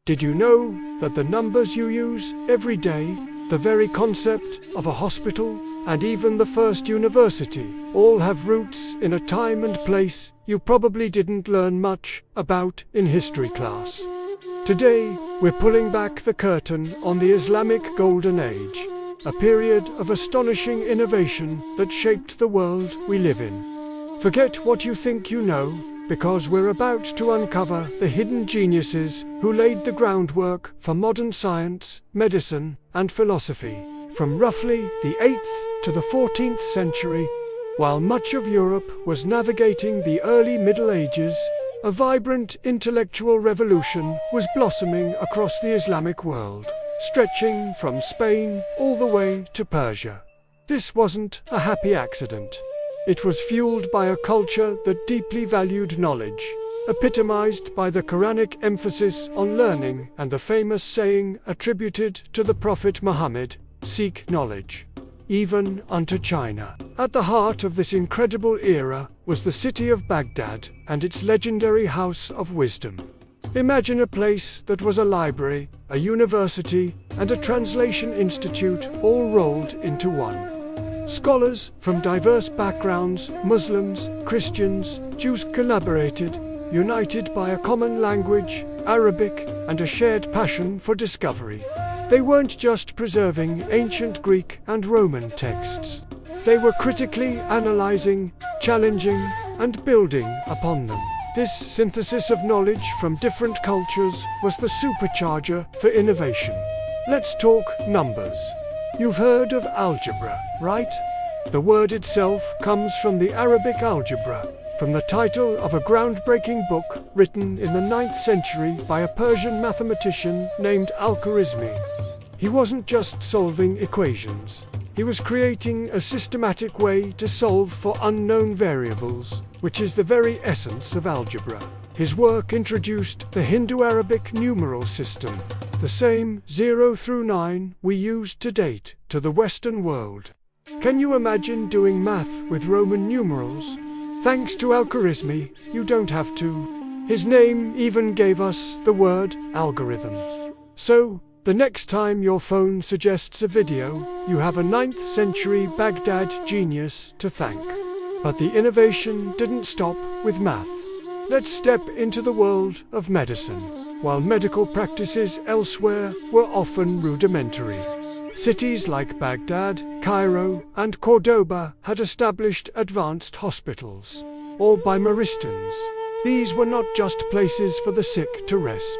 Did you know that the numbers you use every day, the very concept of a hospital, and even the first university, all have roots in a time and place you probably didn't learn much about in history class? Today, we're pulling back the curtain on the Islamic Golden Age, a period of astonishing innovation that shaped the world we live in. Forget what you think you know, because we're about to uncover the hidden geniuses who laid the groundwork for modern science, medicine, and philosophy, from roughly the 8th to the 14th century. While much of Europe was navigating the early Middle Ages, a vibrant intellectual revolution was blossoming across the Islamic world, stretching from Spain all the way to Persia. This wasn't a happy accident. It was fueled by a culture that deeply valued knowledge, epitomized by the Quranic emphasis on learning and the famous saying attributed to the Prophet Muhammad, "Seek knowledge, even unto China." At the heart of this incredible era was the city of Baghdad and its legendary House of Wisdom. Imagine a place that was a library, a university, and a translation institute all rolled into one. Scholars from diverse backgrounds, Muslims, Christians, Jews, collaborated, united by a common language, Arabic, and a shared passion for discovery. They weren't just preserving ancient Greek and Roman texts. They were critically analyzing, challenging, and building upon them. This synthesis of knowledge from different cultures was the supercharger for innovation. Let's talk numbers. You've heard of algebra, right? The word itself comes from the Arabic algebra, from the title of a groundbreaking book written in the 9th century by a Persian mathematician named Al-Khwarizmi. He wasn't just solving equations. He was creating a systematic way to solve for unknown variables, which is the very essence of algebra. His work introduced the Hindu-Arabic numeral system, the same 0 through 9 we use to date, to the Western world. Can you imagine doing math with Roman numerals? Thanks to Al-Khwarizmi, you don't have to. His name even gave us the word algorithm. So, the next time your phone suggests a video, you have a 9th century Baghdad genius to thank. But the innovation didn't stop with math. Let's step into the world of medicine. While medical practices elsewhere were often rudimentary, cities like Baghdad, Cairo, and Cordoba had established advanced hospitals, all by Maristans. These were not just places for the sick to rest.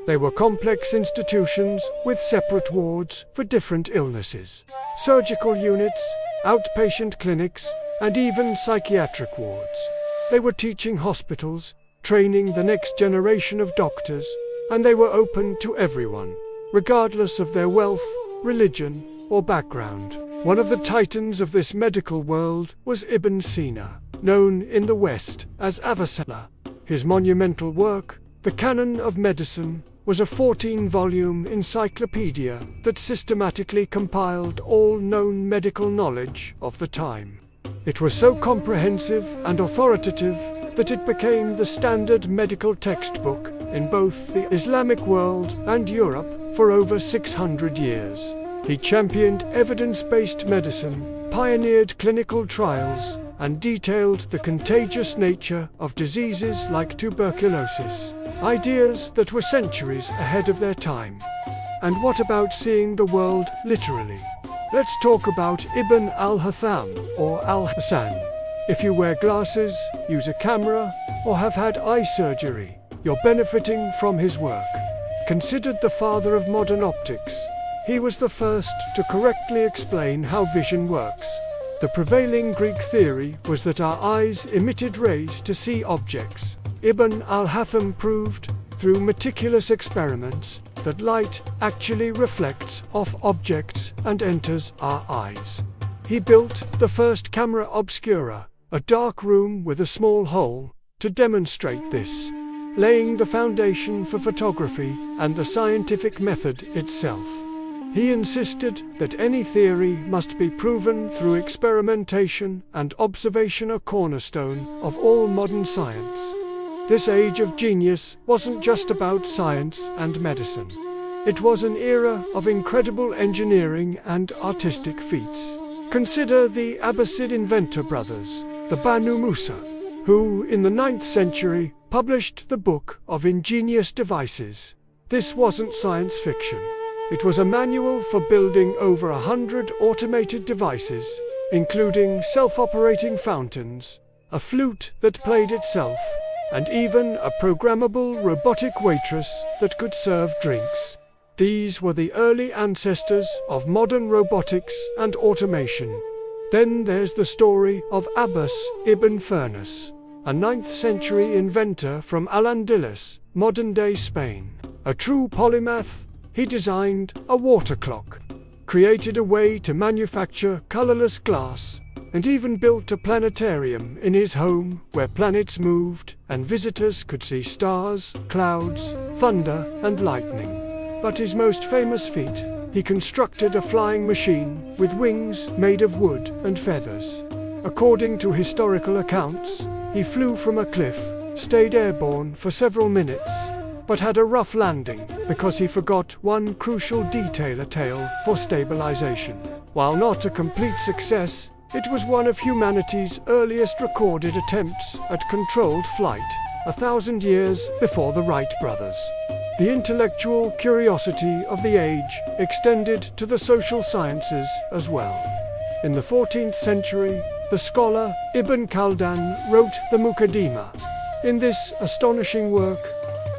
They were complex institutions with separate wards for different illnesses, surgical units, outpatient clinics, and even psychiatric wards. They were teaching hospitals, training the next generation of doctors, and they were open to everyone, regardless of their wealth, religion, or background. One of the titans of this medical world was Ibn Sina, known in the West as Avicenna. His monumental work, The Canon of Medicine, was a 14-volume encyclopedia that systematically compiled all known medical knowledge of the time. It was so comprehensive and authoritative that it became the standard medical textbook in both the Islamic world and Europe for over 600 years. He championed evidence-based medicine, pioneered clinical trials, and detailed the contagious nature of diseases like tuberculosis, ideas that were centuries ahead of their time. And what about seeing the world literally? Let's talk about Ibn al-Haytham, or Al-Hasan. If you wear glasses, use a camera, or have had eye surgery, you're benefiting from his work. Considered the father of modern optics, he was the first to correctly explain how vision works. The prevailing Greek theory was that our eyes emitted rays to see objects. Ibn al-Haytham proved, through meticulous experiments, that light actually reflects off objects and enters our eyes. He built the first camera obscura, a dark room with a small hole, to demonstrate this, laying the foundation for photography and the scientific method itself. He insisted that any theory must be proven through experimentation and observation, a cornerstone of all modern science. This age of genius wasn't just about science and medicine. It was an era of incredible engineering and artistic feats. Consider the Abbasid inventor brothers, the Banu Musa, who, in the 9th century, published the Book of Ingenious Devices. This wasn't science fiction. It was a manual for building over 100 automated devices, including self-operating fountains, a flute that played itself, and even a programmable robotic waitress that could serve drinks. These were the early ancestors of modern robotics and automation. Then there's the story of Abbas ibn Firnas, a 9th century inventor from Al-Andalus, modern-day Spain. A true polymath, he designed a water clock, created a way to manufacture colorless glass, and even built a planetarium in his home where planets moved and visitors could see stars, clouds, thunder, and lightning. But his most famous feat, he constructed a flying machine with wings made of wood and feathers. According to historical accounts, he flew from a cliff, stayed airborne for several minutes, but had a rough landing because he forgot one crucial detail for stabilization. While not a complete success, it was one of humanity's earliest recorded attempts at controlled flight, 1,000 years before the Wright brothers. The intellectual curiosity of the age extended to the social sciences as well. In the 14th century, the scholar Ibn Khaldan wrote the Muqaddimah. In this astonishing work,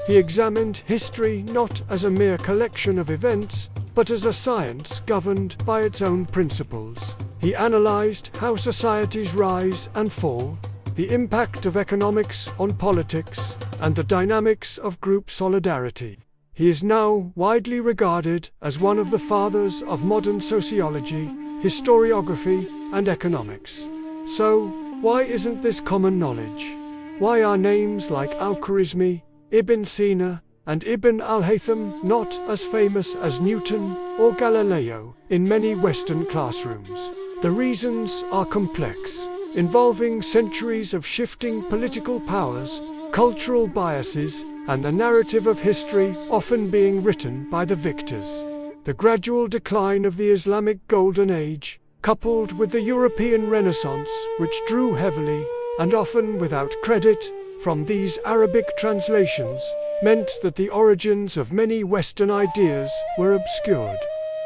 he examined history not as a mere collection of events, but as a science governed by its own principles. He analyzed how societies rise and fall, the impact of economics on politics, and the dynamics of group solidarity. He is now widely regarded as one of the fathers of modern sociology, historiography, and economics. So, why isn't this common knowledge? Why are names like Al-Khwarizmi, Ibn Sina, and Ibn al-Haytham not as famous as Newton or Galileo in many Western classrooms? The reasons are complex, involving centuries of shifting political powers, cultural biases, and the narrative of history often being written by the victors. The gradual decline of the Islamic Golden Age, coupled with the European Renaissance, which drew heavily, and often without credit, from these Arabic translations, meant that the origins of many Western ideas were obscured.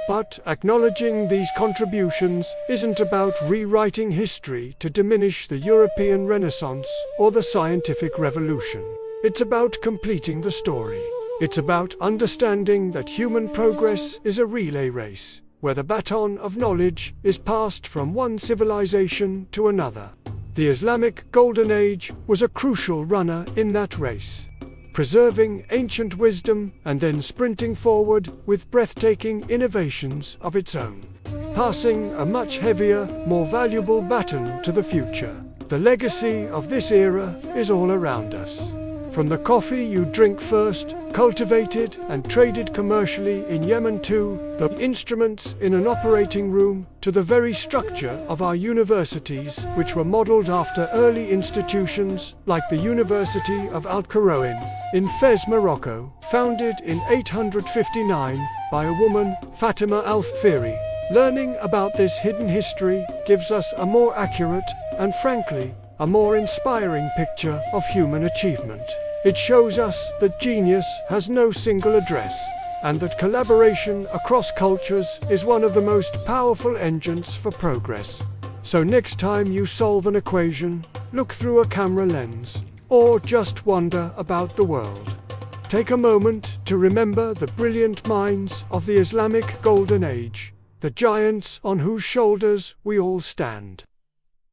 But acknowledging these contributions isn't about rewriting history to diminish the European Renaissance or the scientific revolution. It's about completing the story. It's about understanding that human progress is a relay race, where the baton of knowledge is passed from one civilization to another. The Islamic Golden Age was a crucial runner in that race, preserving ancient wisdom and then sprinting forward with breathtaking innovations of its own, passing a much heavier, more valuable baton to the future. The legacy of this era is all around us. From the coffee you drink first, cultivated and traded commercially in Yemen, to the instruments in an operating room, to the very structure of our universities, which were modeled after early institutions like the University of Al-Qarawiyyin in Fez, Morocco, founded in 859 by a woman, Fatima al-Fihri. Learning about this hidden history gives us a more accurate and, frankly, a more inspiring picture of human achievement. It shows us that genius has no single address, and that collaboration across cultures is one of the most powerful engines for progress. So next time you solve an equation, look through a camera lens, or just wonder about the world, take a moment to remember the brilliant minds of the Islamic Golden Age, the giants on whose shoulders we all stand.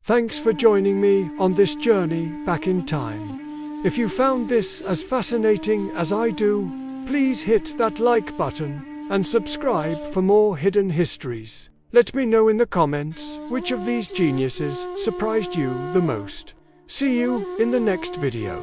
Thanks for joining me on this journey back in time. If you found this as fascinating as I do, please hit that like button and subscribe for more hidden histories. Let me know in the comments which of these geniuses surprised you the most. See you in the next video.